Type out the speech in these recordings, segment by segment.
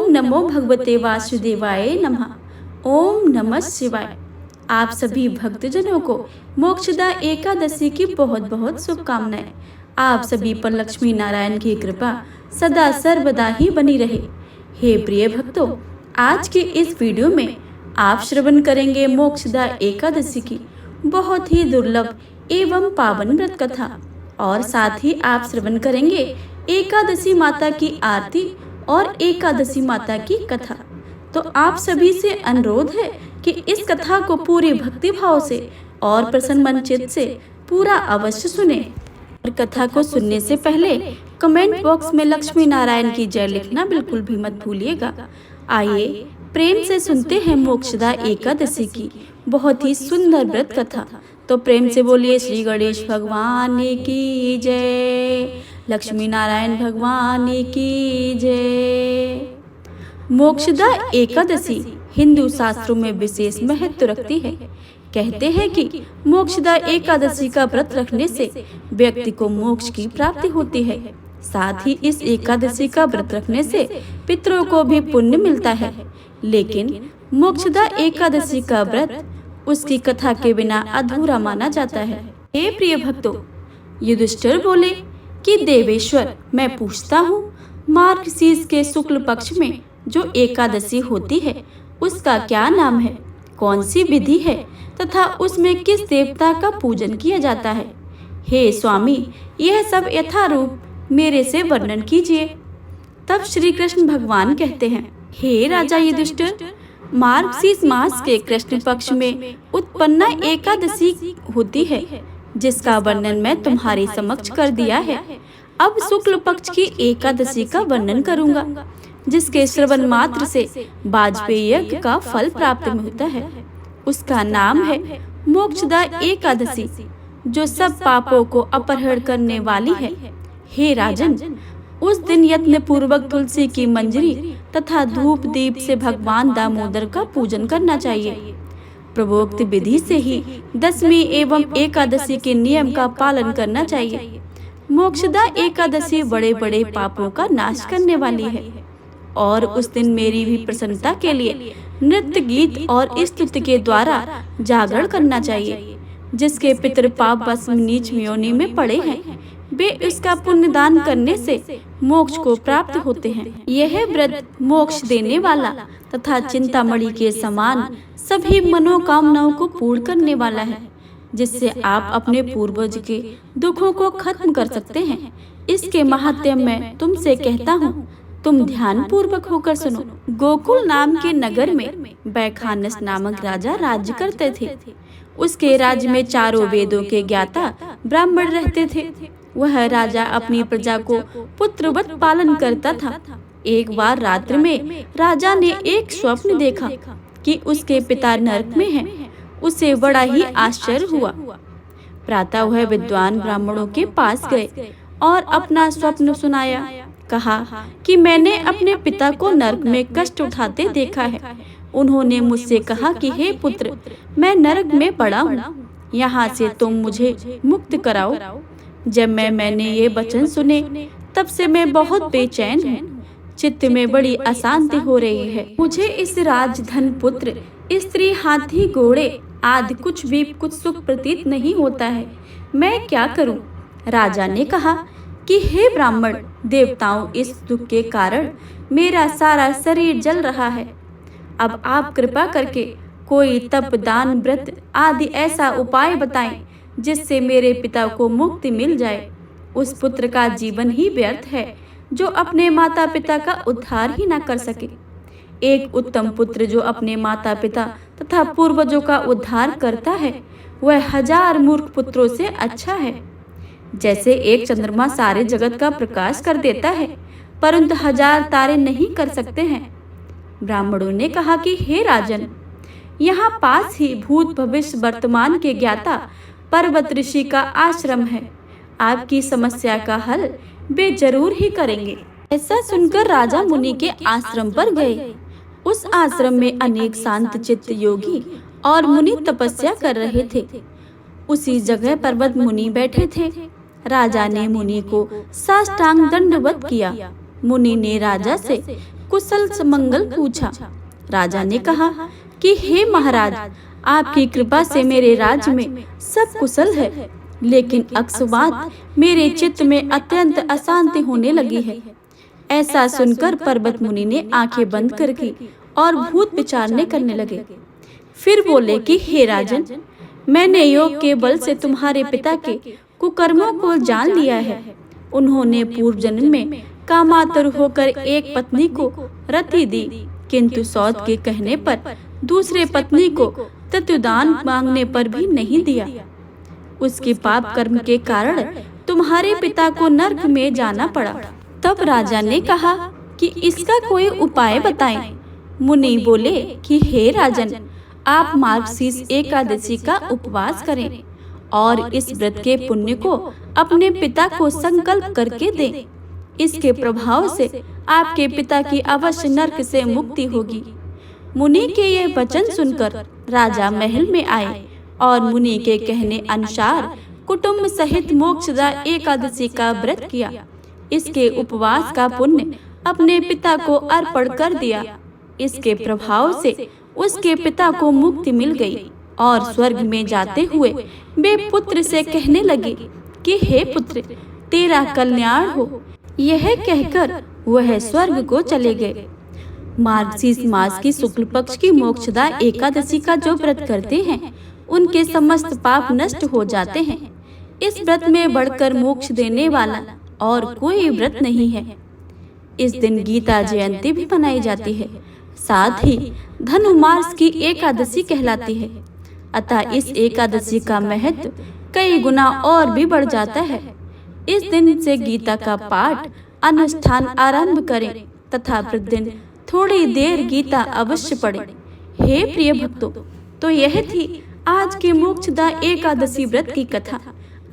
ओम नमो भगवते वासुदेवाय नमः। ओम नमः शिवाय। आप सभी भक्तजनों को मोक्षदा एकादशी की बहुत बहुत शुभकामनाएं। आप सभी पर लक्ष्मी नारायण की कृपा सदा सर्वदा ही बनी रहे। हे प्रिय भक्तों, आज के इस वीडियो में आप श्रवण करेंगे मोक्षदा एकादशी की बहुत ही दुर्लभ एवं पावन व्रत कथा, और साथ ही आप श्रवण करेंगे एकादशी माता की आरती और एकादशी माता की कथा। तो आप सभी से अनुरोध है कि इस कथा को पूरे भक्ति भाव से और प्रसन्न मन चित्त से पूरा अवश्य सुने। और कथा को सुनने से पहले कमेंट बॉक्स में लक्ष्मी नारायण की जय लिखना बिल्कुल भी मत भूलिएगा। आइए प्रेम से सुनते हैं मोक्षदा एकादशी की बहुत ही सुंदर व्रत कथा। तो प्रेम से बोलिए श्री गणेश भगवान की जय, लक्ष्मी नारायण भगवान की जय। मोक्षदा एकादशी हिंदू शास्त्रों में विशेष महत्व रखती है। कहते हैं कि मोक्षदा एकादशी का व्रत रखने से व्यक्ति को मोक्ष की प्राप्ति होती है। साथ ही इस एकादशी का व्रत रखने से पितरों को भी पुण्य मिलता है। लेकिन मोक्षदा एकादशी का व्रत उसकी कथा के बिना अधूरा माना जाता है। हे प्रिय भक्तों, युधिष्ठिर बोले कि देवेश्वर, मैं पूछता हूँ, मार्गशीर्ष के शुक्ल पक्ष में जो एकादशी होती है उसका क्या नाम है, कौन सी विधि है तथा उसमें किस देवता का पूजन किया जाता है? हे स्वामी, यह सब यथारूप मेरे से वर्णन कीजिए। तब श्री कृष्ण भगवान कहते हैं, हे राजा युधिष्ठिर, मार्गशीर्ष मास के कृष्ण पक्ष में उत्पन्ना एकादशी होती है, जिसका वर्णन मैं तुम्हारे समक्ष कर दिया है। अब शुक्ल पक्ष की एकादशी का वर्णन करूंगा, जिसके श्रवण मात्र से वाजपेयी यज्ञ का फल प्राप्त होता है। उसका नाम है मोक्षदा एकादशी, जो सब पापों को अपहरण करने वाली है। हे राजन, उस दिन यत्न पूर्वक तुलसी की मंजरी तथा धूप दीप से भगवान दामोदर का पूजन करना चाहिए। प्रवोक्त विधि से ही दसवीं एवं एकादशी के नियम का पालन करना चाहिए। मोक्षदा एकादशी बड़े बड़े पापों का नाश करने वाली है, और उस दिन मेरी भी प्रसन्नता के लिए नृत्य गीत और स्तुति के द्वारा जागरण करना चाहिए। जिसके पितर पाप वश नीच योनि में पड़े हैं, वे इसका पुण्य दान करने से मोक्ष को प्राप्त होते हैं। यह व्रत मोक्ष देने वाला तथा चिंतामणि के समान सभी मनोकामनाओं को पूर्ण करने वाला है, जिससे आप अपने पूर्वज के दुखों को खत्म कर सकते हैं। इसके महात्म्य में तुमसे कहता हूँ, तुम ध्यान पूर्वक होकर सुनो। गोकुल नाम के नगर में बैखानस नामक राजा राज्य करते थे। उसके राज्य में चारों वेदों के ज्ञाता ब्राह्मण रहते थे। वह राजा अपनी प्रजा को पुत्रवत पालन करता था। एक बार रात्रि में राजा ने एक स्वप्न देखा कि उसके पिता नरक में हैं। उसे बड़ा ही आश्चर्य हुआ। प्रातः वह विद्वान ब्राह्मणों के पास गए और अपना स्वप्न सुनाया। कहा कि मैंने अपने पिता को नरक में कष्ट उठाते देखा है। उन्होंने मुझसे कहा कि हे पुत्र, मैं नरक में पड़ा हूँ, यहाँ से तुम मुझे मुक्त कराओ। जब मैंने ये वचन सुने, तब से मैं बहुत बेचैन हूँ। चित्त में बड़ी अशांति हो रही है। मुझे इस राजधन, पुत्र, स्त्री, हाथी, घोड़े आदि कुछ सुख प्रतीत नहीं होता है। मैं क्या करूँ? राजा ने कहा कि हे ब्राह्मण, देवताओं, इस दुख के कारण मेरा सारा शरीर जल रहा है। अब आप कृपा करके कोई तप, दान, व्रत आदि ऐसा उपाय बताएं जिससे मेरे पिता को मुक्ति मिल जाए। उस पुत्र का जीवन ही व्यर्थ है जो अपने माता पिता का उद्धार ही न कर सके। एक उत्तम पुत्र जो अपने माता पिता तथा पूर्वजों का उद्धार करता है, वह 1000 मूर्ख पुत्रों से अच्छा है। जैसे एक चंद्रमा सारे जगत का प्रकाश कर देता है, परंतु 1000 तारे नहीं कर सकते हैं। ब्राह्मणों ने कहा कि हे राजन, यहाँ पास ही भूत भविष्य वर्तमान के ज्ञाता पर्वत ऋषि का आश्रम है। आपकी समस्या का हल वे जरूर ही करेंगे। ऐसा सुनकर राजा मुनि के आश्रम पर गए। उस आश्रम में अनेक शांत चित्त योगी और मुनि तपस्या कर रहे थे। उसी जगह पर्वत मुनि बैठे थे। राजा ने मुनि को साष्टांग दंडवत किया। मुनि ने राजा से कुशल मंगल पूछा। राजा ने कहा कि हे महाराज, आपकी कृपा से मेरे राज्य में सब कुशल है, लेकिन अकस्मात मेरे चित्त में अत्यंत अशांति होने लगी है। ऐसा सुनकर पर्वत मुनि ने आंखें बंद कर की और भूत विचारने करने लगे। फिर बोले कि हे राजन, मैंने योग के बल से तुम्हारे पिता के कुकर्मों को जान लिया है। उन्होंने पूर्व जन्म में कामातुर होकर एक पत्नी को रति दी, किंतु सौत के कहने पर दूसरे पत्नी को तत्वदान मांगने पर भी नहीं दिया। उसके पाप कर्म के कारण तुम्हारे पिता को नरक में जाना पड़ा। तब राजा ने कहा कि इसका कोई उपाय बताएं। मुनि बोले कि हे राजन, आप मार्गशीर्ष एकादशी का उपवास करें और इस व्रत के पुण्य को अपने पिता को संकल्प करके दें। इसके प्रभाव से आपके पिता की अवश्य नरक से मुक्ति होगी। मुनि के ये वचन सुनकर राजा महल में आए और मुनि के कहने अनुसार कुटुंब सहित मोक्षदा एकादशी का व्रत किया। इसके उपवास का पुण्य अपने पिता को अर्पण कर दिया। इसके प्रभाव से उसके पिता को मुक्ति मिल गई और स्वर्ग में जाते हुए वे पुत्र से कहने लगे कि हे पुत्र, तेरा कल्याण हो। यह कहकर वह स्वर्ग को चले गए। मार्गशीर्ष मास की शुक्ल पक्ष की मोक्षदा एकादशी का जो व्रत करते हैं, उनके समस्त पाप नष्ट हो जाते हैं। इस व्रत में बढ़कर मोक्ष देने वाला और कोई व्रत नहीं है। इस दिन गीता जयंती भी मनाई जाती है। साथ ही धनुर्मास की एकादशी कहलाती है। अतः इस एकादशी का महत्व कई गुना और भी बढ़ जाता है। इस दिन से गीता का पाठ अनुष्ठान आरंभ करें तथा प्रतिदिन थोड़ी देर गीता अवश्य पढ़ें। हे प्रिय भक्तों, तो यह थी आज के मोक्षदा एकादशी व्रत की कथा।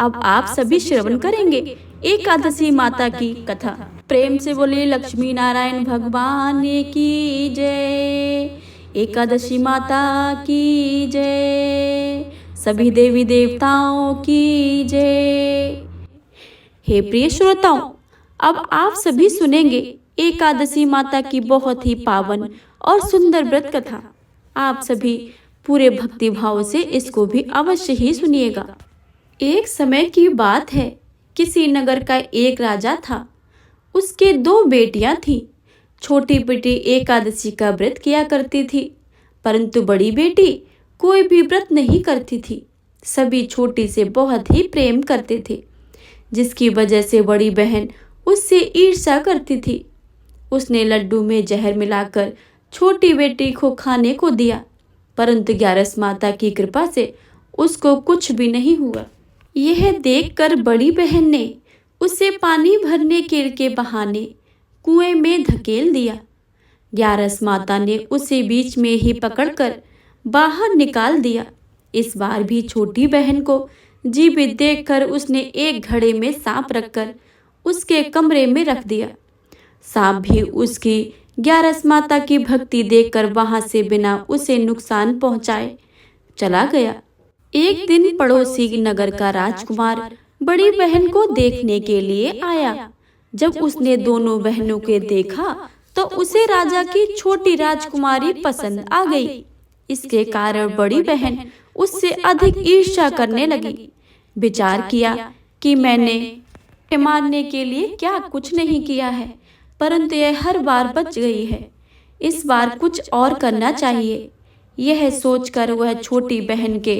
अब आप सभी श्रवण करेंगे एकादशी माता की कथा। प्रेम से बोले लक्ष्मी नारायण भगवान की जय। एकादशी माता की जय। सभी देवी देवताओं की जय। हे प्रिय श्रोताओं, अब आप सभी सुनेंगे एकादशी माता की बहुत ही पावन और सुंदर व्रत कथा। आप सभी पूरे भक्ति भाव से इसको भी अवश्य ही सुनिएगा। एक समय की बात है, किसी नगर का एक राजा था। उसके 2 बेटियां थीं। छोटी बेटी एकादशी का व्रत किया करती थी, परंतु बड़ी बेटी कोई भी व्रत नहीं करती थी। सभी छोटी से बहुत ही प्रेम करते थे, जिसकी वजह से बड़ी बहन उससे ईर्ष्या करती थी। उसने लड्डू में जहर मिलाकर छोटी बेटी को खाने को दिया, परंतु ग्यारस माता की कृपा से उसको कुछ भी नहीं हुआ। यह देखकर बड़ी बहन ने उसे पानी भरने के बहाने कुएं में धकेल दिया। ग्यारस माता ने उसे बीच में ही पकड़कर बाहर निकाल दिया। इस बार भी छोटी बहन को जीवित देखकर उसने एक घड़े में सांप रखकर उसके कमरे में रख दिया। सांप भी उसकी ग्यारस माता की भक्ति देखकर वहां से बिना उसे नुकसान पहुंचाए चला गया। एक दिन पड़ोसी नगर का राजकुमार बड़ी बहन को देखने के लिए आया। जब उसने दोनों बहनों को देखा तो उसे राजा की छोटी राजकुमारी पसंद आ गई। इसके कारण बड़ी बहन उससे अधिक ईर्ष्या करने लगी। विचार किया कि मैंने मारने के लिए क्या कुछ नहीं किया है, परंतु यह हर बार बच गई है। इस बार कुछ और करना चाहिए। यह सोचकर वह छोटी बहन के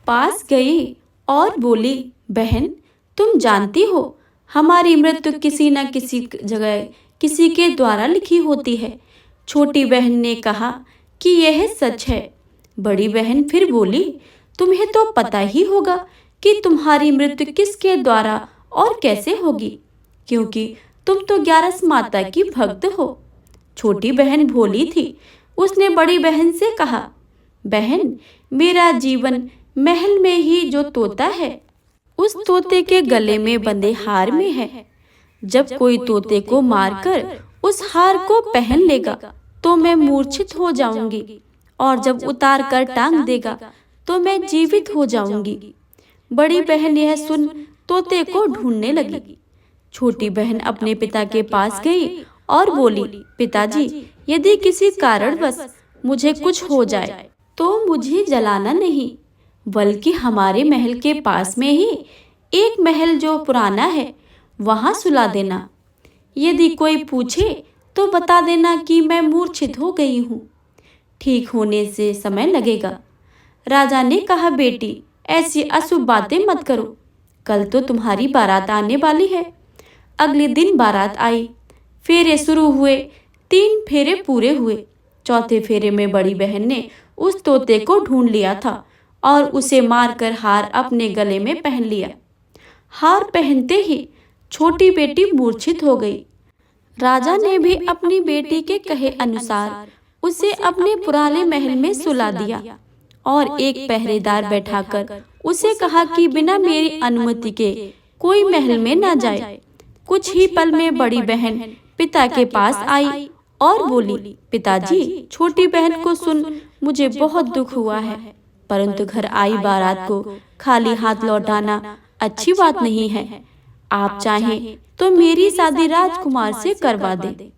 पास गई और बोली, बहन, तुम जानती हो हमारी मृत्यु किसी न किसी जगह किसी के द्वारा लिखी होती है। छोटी बहन ने कहा कि यह सच है। बड़ी बहन फिर बोली, तुम्हें तो पता ही होगा कि तुम्हारी मृत्यु किसके द्वारा और कैसे होगी, क्योंकि तुम तो ग्यारस माता की भक्त हो। छोटी बहन भोली थी। उसने बड़ी बहन से कहा, बहन, मेरा जीवन महल में ही जो तोता है उस तोते के गले में बंधे हार में है। जब कोई तोते को मारकर उस हार को पहन लेगा तो मैं मूर्छित हो जाऊंगी, और जब उतार कर टांग देगा तो मैं जीवित हो जाऊंगी। बड़ी बहन यह सुन तोते को ढूंढने लगी। छोटी बहन अपने पिता के पास गई और बोली, पिताजी, यदि किसी कारणवश मुझे कुछ हो जाए तो मुझे जलाना नहीं, बल्कि हमारे महल के पास में ही एक महल जो पुराना है वहां सुला देना। यदि कोई पूछे तो बता देना कि मैं मूर्छित हो गई हूँ। ठीक होने से समय लगेगा। राजा ने कहा, बेटी ऐसी अशुभ बातें मत करो, कल तो तुम्हारी बारात आने वाली है। अगले दिन बारात आई, फेरे शुरू हुए, 3 फेरे पूरे हुए। चौथे फेरे में बड़ी बहन ने उस तोते को ढूंढ लिया था और उसे मारकर हार अपने गले में पहन लिया। हार पहनते ही छोटी बेटी मूर्छित हो गई। राजा ने भी अपनी बेटी के कहे अनुसार उसे अपने पुराने महल में सुला दिया और एक पहरेदार बैठाकर उसे कहा कि बिना मेरी अनुमति के कोई महल में न जाए। कुछ ही पल में बड़ी बहन पिता के पास आई और बोली, पिताजी, छोटी बहन को सुन मुझे बहुत दुख हुआ है, परंतु घर आई बारात को खाली हाथ लौटाना अच्छी बात नहीं है। आप चाहें तो मेरी शादी राजकुमार से करवा दें।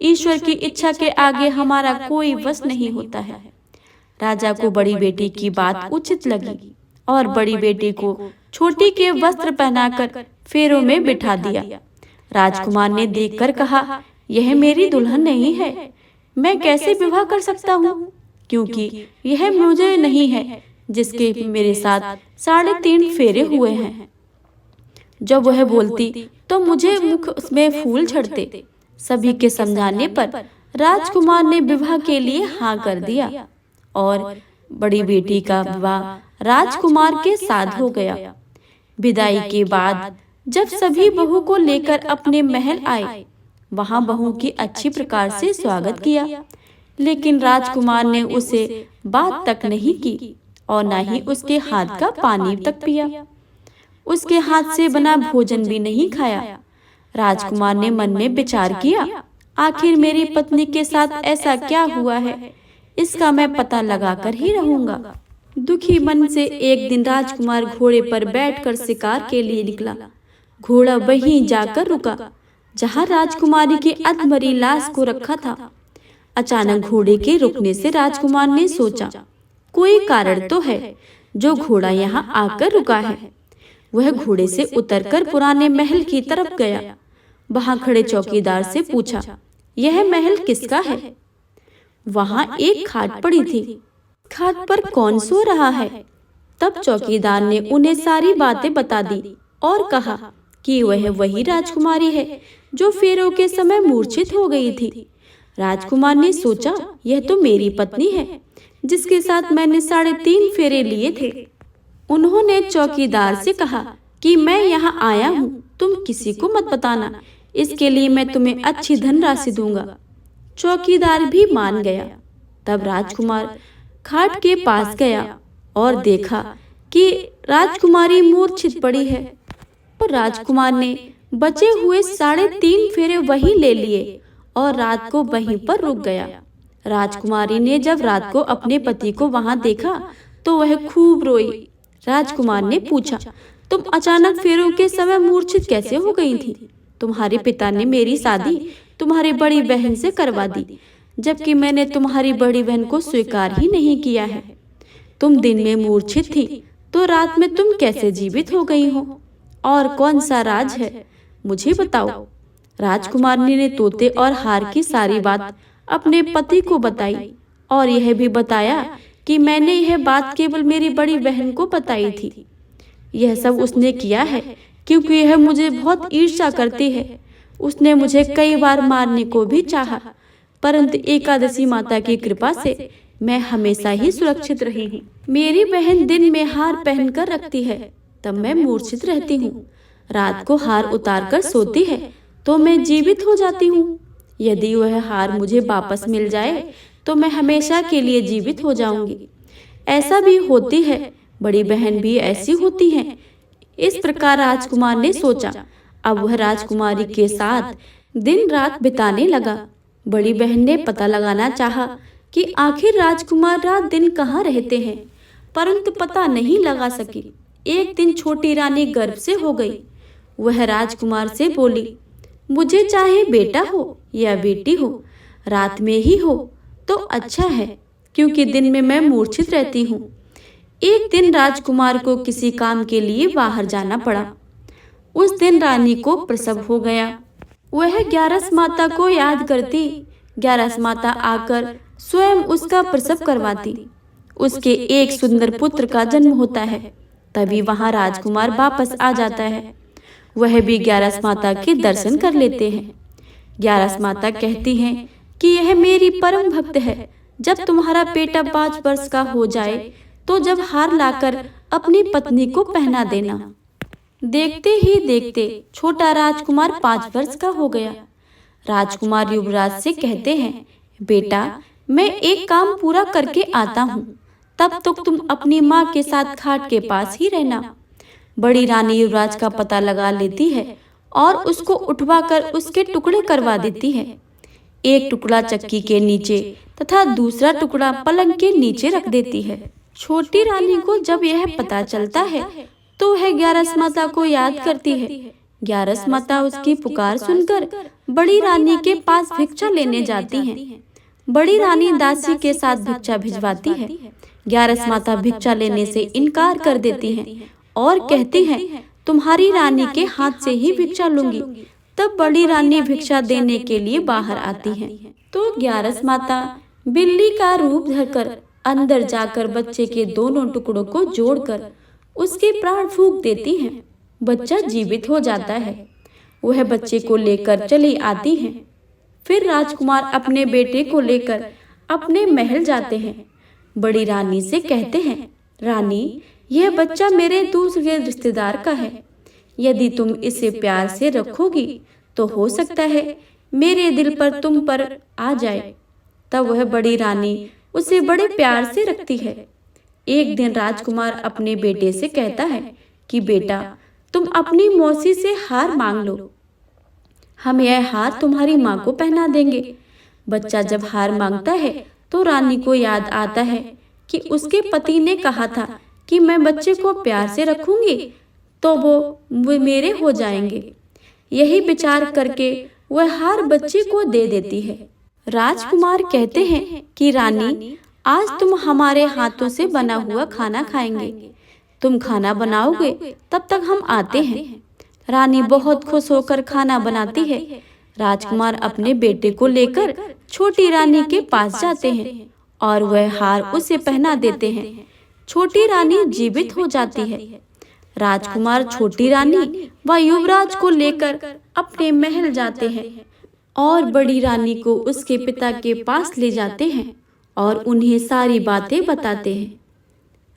ईश्वर की इच्छा के आगे हमारा कोई वश नहीं होता है। राजा को बड़ी बेटी की बात उचित लगी और बड़ी बेटी को छोटी के वस्त्र पहनाकर फेरों में बिठा दिया। राजकुमार ने देखकर कहा, यह मेरी दुल्हन नहीं है, मैं कैसे विवाह कर सकता हूँ, क्योंकि यह मुझे नहीं है जिसके मेरे साथ 3.5 फेरे हुए हैं। जब वह बोलती तो मुझे मुख में फूल झड़ते। सभी के समझाने पर राजकुमार ने विवाह के लिए हाँ कर दिया और बड़ी बेटी का विवाह राजकुमार के साथ हो गया। विदाई के बाद जब सभी बहू को लेकर अपने महल आए, वहां बहू की अच्छी प्रकार से स्वागत किया, लेकिन राजकुमार ने उसे बात तक नहीं की और न ही उसके हाथ का पानी तक पिया। उसके हाथ से बना भोजन भी नहीं खाया। राजकुमार ने मन में विचार किया, आखिर मेरी पत्नी के साथ ऐसा क्या हुआ है, इसका मैं पता लगाकर ही रहूंगा। दुखी मन से एक दिन राजकुमार घोड़े पर बैठकर शिकार के लिए निकला। घोड़ा वहीं जाकर रुका जहां राजकुमारी की अधमरी लाश को रखा था। अचानक घोड़े के रुकने से राजकुमार ने सोचा, कोई कारण तो है जो घोड़ा यहाँ आकर रुका है। वह घोड़े से उतरकर पुराने महल की तरफ गया। वहां खड़े चौकीदार से पूछा, यह महल किसका है? वहां एक खाट पड़ी थी, खाट पर कौन सो रहा है? तब चौकीदार ने उन्हें सारी बातें बता दी और कहा कि वह वही राजकुमारी है जो फेरों के समय मूर्छित हो गई थी। राजकुमार ने सोचा, यह तो मेरी पत्नी है जिसके साथ मैंने 3.5 फेरे लिए थे। उन्होंने चौकीदार से कहा कि मैं यहाँ आया हूँ, तुम किसी को मत बताना, इसके लिए मैं तुम्हें अच्छी धनराशि दूंगा। चौकीदार भी मान गया। तब राजकुमार खाट के पास गया और देखा कि राजकुमारी मूर्छित पड़ी है। और राजकुमार ने बचे हुए 3.5 फेरे वहीं ले लिए और रात को वहीं पर रुक गया। राजकुमारी ने जब रात को अपने पति को वहां देखा तो वह खूब रोई। राजकुमार ने पूछा, तुम अचानक फेरों के समय मूर्छित कैसे हो गई थी? तुम्हारे पिता ने मेरी शादी तुम्हारी बड़ी बहन से करवा दी, जबकि मैंने तुम्हारी बड़ी बहन को स्वीकार ही नहीं किया है। तुम दिन में मूर्छित थी तो रात में तुम कैसे जीवित हो गई हो? और कौन सा राज है, मुझे बताओ। राजकुमारी ने तोते और हार की सारी बात अपने पति को बताई और यह भी बताया कि मैंने यह बात केवल मेरी बड़ी बहन को बताई थी। यह सब उसने किया है क्योंकि यह मुझे बहुत ईर्ष्या करती है। उसने मुझे कई बार मारने को भी चाहा, परंतु एकादशी माता की कृपा से मैं हमेशा ही सुरक्षित रही हूँ। मेरी बहन दिन में हार पहनकर रखती है, तब मैं मूर्छित रहती हूँ। रात को हार उतार कर सोती है तो मैं जीवित हो जाती हूँ। यदि वह हार मुझे वापस मिल जाए तो मैं हमेशा के लिए जीवित हो जाऊंगी। ऐसा भी होती है, बड़ी बहन भी ऐसी होती हैं। इस प्रकार राजकुमार ने सोचा। अब वह राजकुमारी के साथ दिन रात बिताने लगा। बड़ी बहन ने पता लगाना चाहा कि आखिर राजकुमार रात दिन कहाँ रहते हैं, परंतु पता नहीं लगा सकी। एक दिन छोटी रानी गर्भ से हो गई। वह राजकुमार से बोली, मुझे चाहे बेटा हो या बेटी हो, रात में ही हो तो अच्छा है, क्योंकि दिन में मैं मूर्छित रहती हूँ। एक दिन राजकुमार को किसी काम के लिए बाहर जाना पड़ा। उस दिन रानी को प्रसव हो गया। वह ग्यारस माता को याद करती। ग्यारस माता आकर स्वयं उसका प्रसव करवाती। उसके एक सुंदर पुत्र का जन्म होता है। तभी वहां राजकुमार वापस आ जाता है। वह भी ग्यारस माता के दर्शन कर लेते हैं। ग्यारस माता कहती हैं कि यह मेरी परम भक्त है। जब तुम्हारा बेटा 5 वर्ष का हो जाए तो जब हार लाकर अपनी पत्नी को पहना देना। देखते ही देखते छोटा राजकुमार 5 वर्ष का हो गया। राजकुमार युवराज से कहते हैं, बेटा मैं एक काम पूरा करके आता हूँ, तब तक तुम अपनी माँ के साथ खाट के पास ही रहना। बड़ी रानी युवराज का पता लगा लेती है और उसको उठवाकर उसके टुकड़े करवा देती है। एक टुकड़ा चक्की के नीचे तथा दूसरा टुकड़ा पलंग के नीचे रख देती है। छोटी रानी को जब यह पता चलता है तो वह ग्यारस माता को याद करती है। ग्यारस माता उसकी पुकार सुनकर बड़ी रानी के पास भिक्षा लेने जाती हैं। बड़ी रानी दासी के साथ भिक्षा भिजवाती है। ग्यारस माता भिक्षा लेने से इनकार कर देती हैं और कहती हैं, तुम्हारी रानी के हाथ से ही भिक्षा लूंगी। तब बड़ी रानी भिक्षा देने के लिए बाहर आती हैं। तो ग्यारस माता बिल्ली का रूप धरकर अंदर जाकर बच्चे के दोनों टुकड़ों को जोड़कर उसके प्राण फूंक देती हैं। बच्चा जीवित हो जाता है। वह बच्चे को लेकर चली आती हैं। फिर राजकुमार अपने बेटे को लेकर अपने महल जाते हैं। बड़ी रानी से कहते हैं, रानी यह बच्चा मेरे दूसरे रिश्तेदार का है। यदि तुम इसे प्यार से रखोगी तो हो सकता है मेरे दिल पर तुम पर आ जाए। तब वह बड़ी रानी उसे बड़े प्यार से रखती है। एक दिन राजकुमार अपने बेटे से कहता है कि बेटा तुम अपनी मौसी से हार मांग लो, हम यह हार तुम्हारी माँ को पहना देंगे। बच्चा जब हार मांगता है तो रानी को याद आता है कि उसके पति ने कहा था कि मैं बच्चे को प्यार से रखूंगी तो वो मेरे हो जाएंगे। यही विचार करके वह हार बच्चे को दे देती है। राजकुमार कहते हैं कि रानी आज तुम हमारे हाथों से बना हुआ खाना खाएंगे। तुम खाना बनाओगे तब तक हम आते हैं। रानी बहुत खुश होकर खाना बनाती है। राजकुमार अपने बेटे को लेकर छोटी रानी के पास जाते हैं और वह हार उसे पहना देते हैं। छोटी रानी जीवित हो जाती है। राजकुमार छोटी रानी व युवराज को लेकर अपने महल जाते हैं और बड़ी रानी को उसके पिता के पास ले जाते हैं और उन्हें सारी बातें बताते हैं।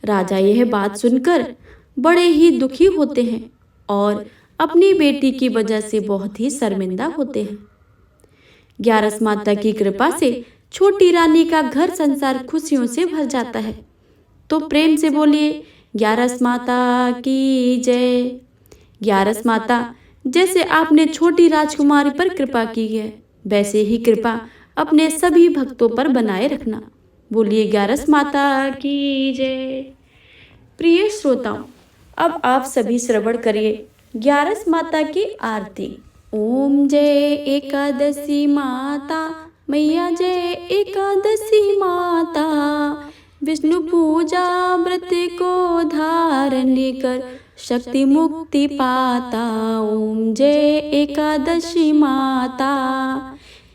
राजा यह बात सुनकर बड़े ही दुखी होते हैं और अपनी बेटी की वजह से बहुत ही शर्मिंदा होते हैं। ग्यारस माता की कृपा से छोटी रानी का घर संसार खुशियों से भर जाता है। तो प्रेम से बोलिए ग्यारस माता की जय। ग्यारस माता जैसे आपने छोटी राजकुमारी पर कृपा की है, वैसे ही कृपा अपने सभी भक्तों पर बनाए रखना। बोलिए ग्यारस माता की जय। प्रिय श्रोताओं, अब आप सभी श्रवण करिए ग्यारस माता की आरती। ओम जय एकादशी माता मैया, जय एकादशी माता। विष्णु पूजा व्रत को धारण कर शक्ति मुक्ति पाता। ओम जय एकादशी माता,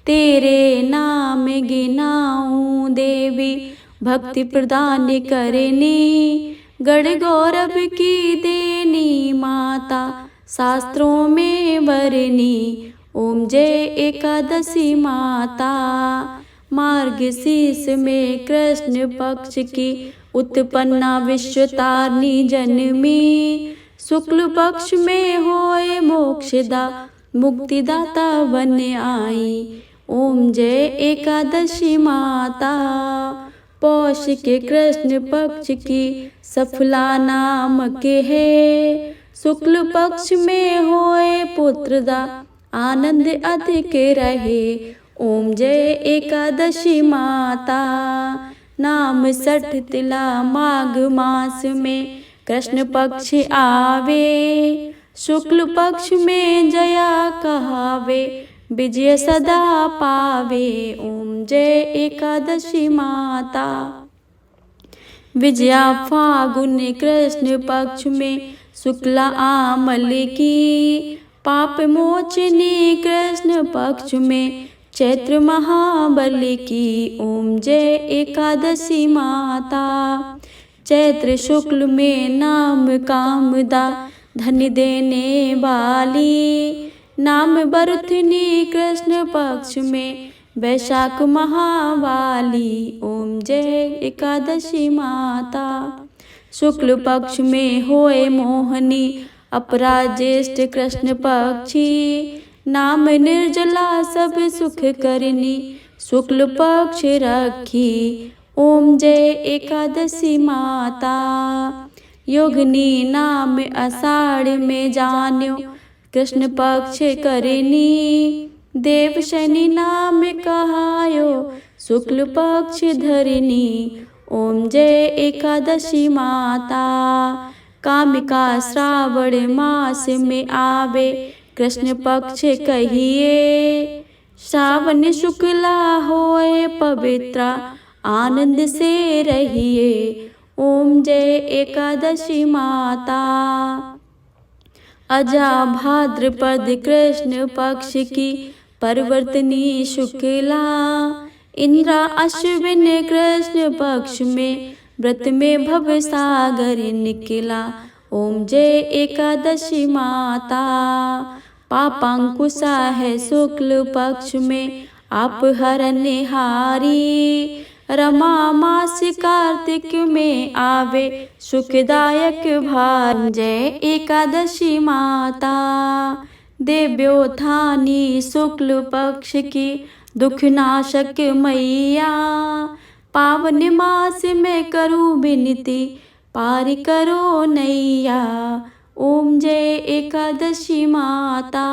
तेरे नाम गिनाऊं देवी, भक्ति प्रदान करनी। गढ़ गौरव की देनी माता, शास्त्रों में वरनी। ओम जय एकादशी माता। मार्गशीर्ष में कृष्ण पक्ष की उत्पन्ना विश्वतारिणी जन्मी। शुक्ल पक्ष में होए मोक्षदा, मुक्तिदाता बन आई। ओम जय एकादशी माता। पौष के कृष्ण पक्ष की सफला नाम के है। शुक्ल पक्ष में होए पुत्रदा, आनंद अधिक रहे। ओम जय एकादशी माता। नाम 60 तिला माघ मास में कृष्ण पक्ष आवे। शुक्ल पक्ष में जया कहावे, विजय सदा पावे। ओम जय एकादशी माता। विजया फागुन कृष्ण पक्ष में शुक्ला आमल की, पाप मोचनी कृष्ण पक्ष में चैत्र महाबल की। ओम जय एकादशी माता। चैत्र शुक्ल में नाम कामदा धन देने वाली, नाम बरुथनी कृष्ण पक्ष में वैशाख महावाली। ओम जय एकादशी माता। शुक्ल पक्ष में होए मोहनी, अपरा ज्येष्ठ कृष्ण पक्षी, नाम निर्जला सब सुख करनी, शुक्ल पक्ष रखी। ओम जय एकादशी माता। योगिनी नाम आषाढ़ में जान्यो, कृष्ण पक्ष करनी, देव शनि नाम कहायो, शुक्ल पक्ष धरनी। ओम जय एकादशी माता। कामिका श्रावण मास में आवे, कृष्ण पक्ष कहिए, श्रावण शुक्ला होए पवित्र, आनंद से रहिए। ओम जय एकादशी माता। अजा भाद्रपद कृष्ण पक्ष की परिवर्तनी शुक्ला, इंद्रा अश्विन कृष्ण पक्ष में व्रत में भव सागर निकला। ओम जय एकादशी माता। पापांकुशा है शुक्ल पक्ष में आप हरनिहारी, रमा मास कार्तिक में आवे सुखदायक भार। जय एकादशी माता। देव्योत्थानी शुक्ल पक्ष की दुख नाशक मैया, पावन मास में करूं विनती, पार करो नैया। ओम जय एकादशी माता।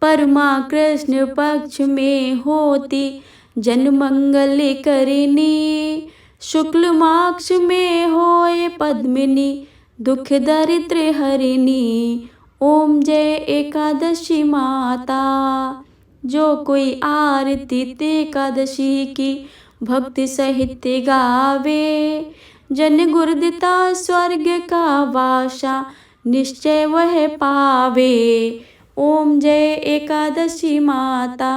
परमा कृष्ण पक्ष में होती जन मंगल करनी, शुक्ल माक्ष में होए पद्मिनी, दुख दरिद्र हरिणी। ओम जय एकादशी माता। जो कोई आरती एकादशी की भक्ति सहित गावे, जन गुरुदिता स्वर्ग का वासा निश्चय वह पावे। ओम जय एकादशी माता।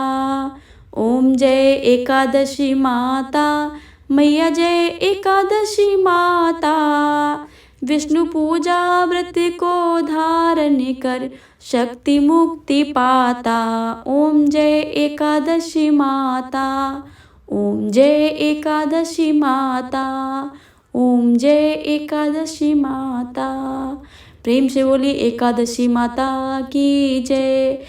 ओम जय एकादशी माता। मैया जय एकादशी माता। विष्णु पूजा व्रत को धारण कर, शक्ति मुक्ति पाता। ओम जय एकादशी माता। ओम जय एकादशी माता। ओम जय एकादशी माता। प्रेम से बोली एकादशी माता की जय।